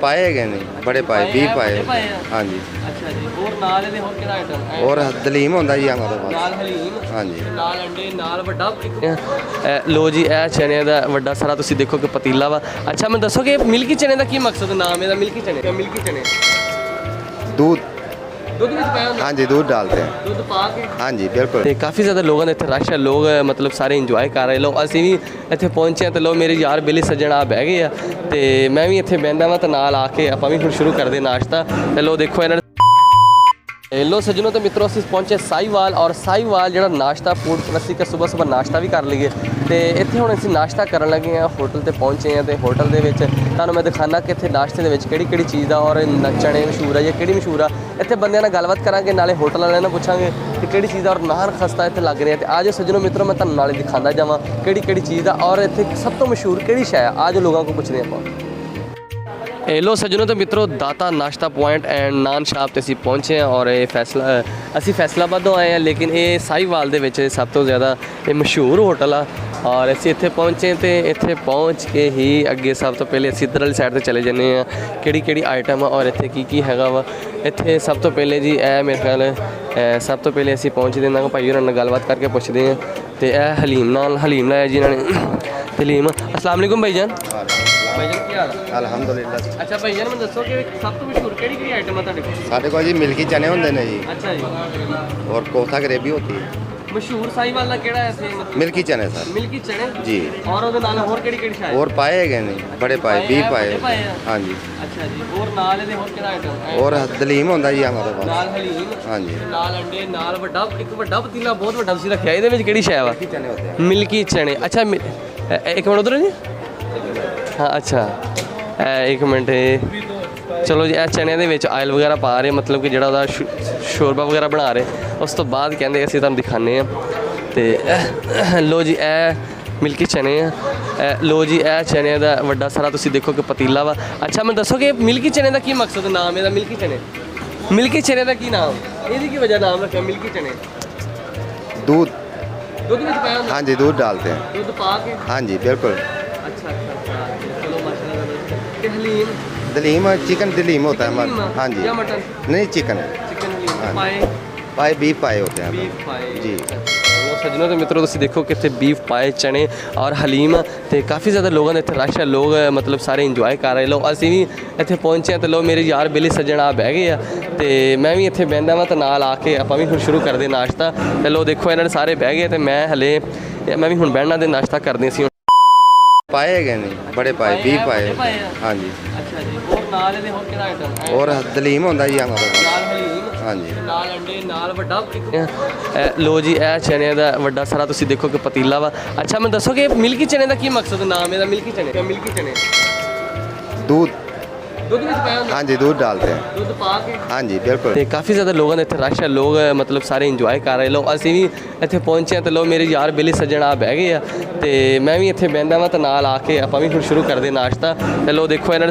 पाए है नहीं बड़े पाए 20 पाए। हाँ जी। अच्छा जी। और नाल ਇਹਦੇ ਹੋਰ ਕਿਹੜਾ ਆਈਟਮ ਹੈ? और दलीम होंदा जी हमारे पास। ਨਾਲ ਹਲੀਮ, हाँ जी। ਨਾਲ ਅੰਡੇ, ਨਾਲ ਵੱਡਾ ਲੋ ਜੀ। ਇਹ ਚਨੇ ਦਾ ਵੱਡਾ ਸਾਰਾ ਤੁਸੀਂ ਦੇਖੋ ਕਿ ਪਤੀਲਾ ਵਾ। ਅੱਛਾ ਮੈਨੂੰ ਦੱਸੋ ਕਿ ਮਿਲਕੀ ਚਨੇ ਦਾ ਕੀ ਮਕਸਦ, ਨਾਮ ਇਹਦਾ ਮਿਲਕੀ ਚਨੇ? ਮਿਲਕੀ ਚਨੇ दूध। ਦੁੱਧ ਵਿੱਚ ਪਾਇਆ ਹੁੰਦਾ? हाँ जी दूध डालते हैं। ਦੁੱਧ ਪਾ ਕੇ। हाँ जी बिल्कुल। ਤੇ ਕਾਫੀ ਜ਼ਿਆਦਾ ਲੋਕਾਂ ਦਾ ਇੱਥੇ ਰਸ਼ ਹੈ। ਲੋਕ ਮਤਲਬ ਸਾਰੇ ਇੰਜੋਏ ਕਰ ਰਹੇ। ਲੋ ਅਸੀਂ ਵੀ ਇੱਥੇ ਪਹੁੰਚੇ ਹਾਂ ਤੇ ਲੋ ਮੇਰੇ ਯਾਰ ਬੇਲੀ ਸੱਜਣ ਆ ਬਹਿ ਗਏ ਆ ਤੇ ਮੈਂ ਵੀ ਇੱਥੇ ਬਹਿੰਦਾ ਵਾਂ ਤੇ ਨਾਲ ਆ ਕੇ ਆਪਾਂ ਵੀ ਹੁਣ ਸ਼ੁਰੂ ਕਰਦੇ ਨਾਸ਼ਤਾ। ਤੇ ਲੋ ਦੇਖੋ ਇਹਨਾਂ लो सज्जनों तो मित्रों ਅਸੀਂ ਪਹੁੰਚੇ ਸਾਈਵਾਲ ਔਰ ਸਾਈਵਾਲ ਜਿਹੜਾ ਨਾਸ਼ਤਾ ਫੂਡ ਅਸੀਂ ਕਿ ਸਵੇਰ ਨਾਸ਼ਤਾ ਵੀ ਕਰ ਲਈਏ ਤੇ ਇੱਥੇ ਹੁਣ ਅਸੀਂ ਨਾਸ਼ਤਾ ਕਰਨ ਲੱਗੇ ਆ। ਹੋਟਲ ਤੇ ਪਹੁੰਚੇ ਆ ਤੇ ਹੋਟਲ ਦੇ ਵਿੱਚ ਤੁਹਾਨੂੰ ਮੈਂ ਦਿਖਾਣਾ ਕਿ ਇੱਥੇ ਨਾਸ਼ਤੇ ਦੇ ਵਿੱਚ ਕਿਹੜੀ ਕਿਹੜੀ ਚੀਜ਼ ਦਾ ਔਰ ਚਣੇ ਮਸ਼ਹੂਰ ਆ ਜਾਂ ਕਿਹੜੀ ਮਸ਼ਹੂਰ ਆ। ਇੱਥੇ ਬੰਦਿਆਂ ਨਾਲ ਗੱਲਬਾਤ ਕਰਾਂਗੇ, ਨਾਲੇ ਹੋਟਲ ਵਾਲਿਆਂ ਨਾਲ ਪੁੱਛਾਂਗੇ ਕਿ ਕਿਹੜੀ ਚੀਜ਼ ਦਾ ਔਰ ਨਾਨ ਖਸਤਾ ਇੱਥੇ ਲੱਗ ਰਿਹਾ। ਤੇ ਆਜੋ ਸੱਜਣੋ ਮਿੱਤਰੋ ਮੈਂ ਤੁਹਾਨੂੰ ਨਾਲੇ ਦਿਖਾਉਂਦਾ ਜਾਵਾਂ ਕਿਹੜੀ ਕਿਹੜੀ ਚੀਜ਼ ਦਾ ਔਰ ਇੱਥੇ ਸਭ ਤੋਂ ਮਸ਼ਹੂਰ ਕਿਹੜੀ ਸ਼ੈ ਆ। ਆਜੋ ਲੋਕਾਂ ਕੋਲ ਪੁੱਛਦੇ ਆਪਾਂ। लो सज्जनों तो मित्रों दाता नाश्ता पॉइंट एंड नान शाप ते असी पहुँचे हैं और ये असी फैसलाबादों आए हैं लेकिन ये साहिवाल दे विच सब तो ज़्यादा ये मशहूर होटल आ और असी इत्थे पहुँचे तो इत्थे पहुँच के ही अगे सब तो पहले असी इधर वाली साइड ते चले जाने किहड़ी किहड़ी आइटम और इत्थे की हैगा वा। इत्थे सब तो पहले जी ए मेरे ख्याल सब तो पहले असी पहुँचते इन्होंने भाई होरां नाल गलबात करके पुछदे हैं तो यह हलीम लाया जी इन्होंने हलीम। अस्सलाम वालेकुम भाईजान। भाईजान की हाल है? अल्हम्दुलिल्लाह। अच्छा भाईजान मैं दसो कि सब तो मशहूर किहड़ी आइटम है तुहाडे कोल? साढ़े को जी मिल्की चने होंदे ने जी। अच्छा जी। और कोफ्ता ग्रेवी होती है। मशहूर साहिवाल दा केड़ा है इत्थे मतलब? मिल्की चने सर। मिल्की चने जी। और ओदे नाल होर केड़ी शाय? और पाए है नहीं बड़े पाए 20 पाए। हाँ जी। अच्छा जी। और नाल ਇਹਦੇ ਹੋਰ ਕਿਹੜਾ ਆਈਟਮ ਹੈ? और दलीम होंदा जी हमारे पास। ਨਾਲ ਹਲੀਮ। हाँ जी। ਨਾਲ ਅੰਡੇ, ਨਾਲ ਵੱਡਾ ਇੱਕ ਵੱਡਾ ਪਤੀਲਾ ਬਹੁਤ ਵੱਡਾ ਤੁਸੀਂ ਰੱਖਿਆ। ਇਹਦੇ ਵਿੱਚ ਕਿਹੜੀ ਸ਼ੈ ਵਾ? मिल्की चने होते हैं। ਮਿਲਕੀ ਚਨੇ। ਅੱਛਾ ਇੱਕ ਮਿੰਟ ਉਧਰ ਜੀ। हाँ अच्छा एक मिनट चलो जी। चने ਦੇ ਵਿੱਚ ਆਇਲ ਵਗੈਰਾ ਪਾ ਰਹੇ ਮਤਲਬ ਕਿ ਜਿਹੜਾ ਉਹਦਾ ਸ਼ੋਰਬਾ ਵਗੈਰਾ ਬਣਾ ਰਹੇ। ਉਸ ਤੋਂ ਬਾਅਦ ਕਹਿੰਦੇ ਅਸੀਂ ਤੁਹਾਨੂੰ ਦਿਖਾਣੇ ਆ ਤੇ ਲੋ ਜੀ ਇਹ ਮਿਲਕੀ ਚਨੇ ਆ। ਲੋ ਜੀ ਇਹ ਚਨੇ ਦਾ ਵੱਡਾ ਸਾਰਾ ਤੁਸੀਂ ਦੇਖੋ ਕਿ ਪਤੀਲਾ ਵਾ। ਅੱਛਾ ਮੈਨੂੰ ਦੱਸੋ ਕਿ ਮਿਲਕੀ ਚਨੇ ਦਾ ਕੀ ਮਕਸਦ, ਨਾਮ ਇਹਦਾ ਮਿਲਕੀ ਚਨੇ? ਮਿਲਕੀ ਚਨੇ ਦਾ ਕੀ ਨਾਮ, ਇਹਦੀ ਕੀ ਵਜ੍ਹਾ ਨਾਮ ਰੱਖਿਆ ਮਿਲਕੀ ਚਨੇ? दूध। ਦੁੱਧ ਵਿੱਚ ਪਾਇਆ ਹੁੰਦਾ? हाँ जी दूध डालते हैं। ਦੁੱਧ ਪਾ ਕੇ। हाँ जी बिल्कुल। अच्छा चलो माशाल्लाह। ते हलीम दलीम चिकन दलीम होता है हमारा। हाँ जी। या मटन? नहीं चिकन। चिकन हलीम हाँ। पाए पाए 20 पाए होते हैं। बीफ पाए जी। ਲੋ ਸੱਜਣੋ ਤੇ ਮਿੱਤਰੋ ਤੁਸੀਂ ਦੇਖੋ ਕਿ ਇੱਥੇ ਬੀਫ ਪਾਏ, ਚਨੇ ਔਰ ਹਲੀਮ ਤੇ ਕਾਫੀ ਜ਼ਿਆਦਾ ਲੋਕਾਂ ਦਾ ਇੱਥੇ ਰਸ਼ ਹੈ। ਲੋਕ ਮਤਲਬ ਸਾਰੇ ਇੰਜੋਏ ਕਰ ਰਹੇ। ਲੋ ਅਸੀਂ ਵੀ ਇੱਥੇ ਪਹੁੰਚੇ ਹਾਂ ਤੇ ਲੋ ਮੇਰੇ ਯਾਰ ਬੇਲੀ ਸੱਜਣ ਆ ਬਹਿ ਗਏ ਆ ਤੇ ਮੈਂ ਵੀ ਇੱਥੇ ਬਹਿੰਦਾ ਵਾਂ ਤੇ ਨਾਲ ਆ ਕੇ ਆਪਾਂ ਵੀ ਹੁਣ ਸ਼ੁਰੂ ਕਰਦੇ ਨਾਸ਼ਤਾ। ਤੇ ਲੋ ਦੇਖੋ ਇਹਨਾਂ ਨੇ ਸਾਰੇ ਬਹਿ ਗਏ ਤੇ ਮੈਂ ਹਲੇ ਮੈਂ ਵੀ ਹੁਣ ਬਹਿਣਾ ਤੇ ਨਾਸ਼ਤਾ ਕਰਦੇ ਸੀ। पाए है नहीं बड़े पाए 20 पाए। हाँ जी। ਅੱਛਾ ਜੀ। ਔਰ ਨਾਲ ਇਹਦੇ ਹੋਰ ਕਿਹੜਾ ਆਈਟਮ ਹੈ? और दलीम होंदा जी हमारे पास। ਨਾਲ ਹਲੀਮ, हाँ जी। ਨਾਲ ਅੰਡੇ, ਨਾਲ ਵੱਡਾ ਲੋ ਜੀ। ਇਹ ਚਨੇ ਦਾ ਵੱਡਾ ਸਾਰਾ ਤੁਸੀਂ ਦੇਖੋ ਕਿ ਪਤੀਲਾ ਵਾ। ਅੱਛਾ ਮੈਨੂੰ ਦੱਸੋ ਕਿ ਮਿਲਕੀ ਚਨੇ ਦਾ ਕੀ ਮਕਸਦ, ਨਾਮ ਇਹਦਾ ਮਿਲਕੀ ਚਨੇ? ਮਿਲਕੀ ਚਨੇ दूध। ਦੁੱਧ ਵਿੱਚ ਪਾਇਆ ਹੁੰਦਾ? हाँ जी दूध डालते हैं। ਦੁੱਧ ਪਾ ਕੇ। हाँ जी बिल्कुल। ਤੇ ਕਾਫੀ ਜ਼ਿਆਦਾ ਲੋਕਾਂ ਦਾ ਇੱਥੇ ਰਸ਼ ਹੈ। ਲੋਕ ਮਤਲਬ ਸਾਰੇ ਇੰਜੋਏ ਕਰ ਰਹੇ। ਲੋ ਅਸੀਂ ਵੀ ਇੱਥੇ ਪਹੁੰਚੇ ਹਾਂ ਤੇ ਲੋ ਮੇਰੇ ਯਾਰ ਬੇਲੀ ਸੱਜਣ ਆ ਬਹਿ ਗਏ ਆ ਤੇ ਮੈਂ ਵੀ ਇੱਥੇ ਬਹਿੰਦਾ ਵਾਂ ਤੇ ਨਾਲ ਆ ਕੇ ਆਪਾਂ ਵੀ ਹੁਣ ਸ਼ੁਰੂ ਕਰਦੇ ਨਾਸ਼ਤਾ। ਤੇ ਲੋ ਦੇਖੋ ਇਹਨਾਂ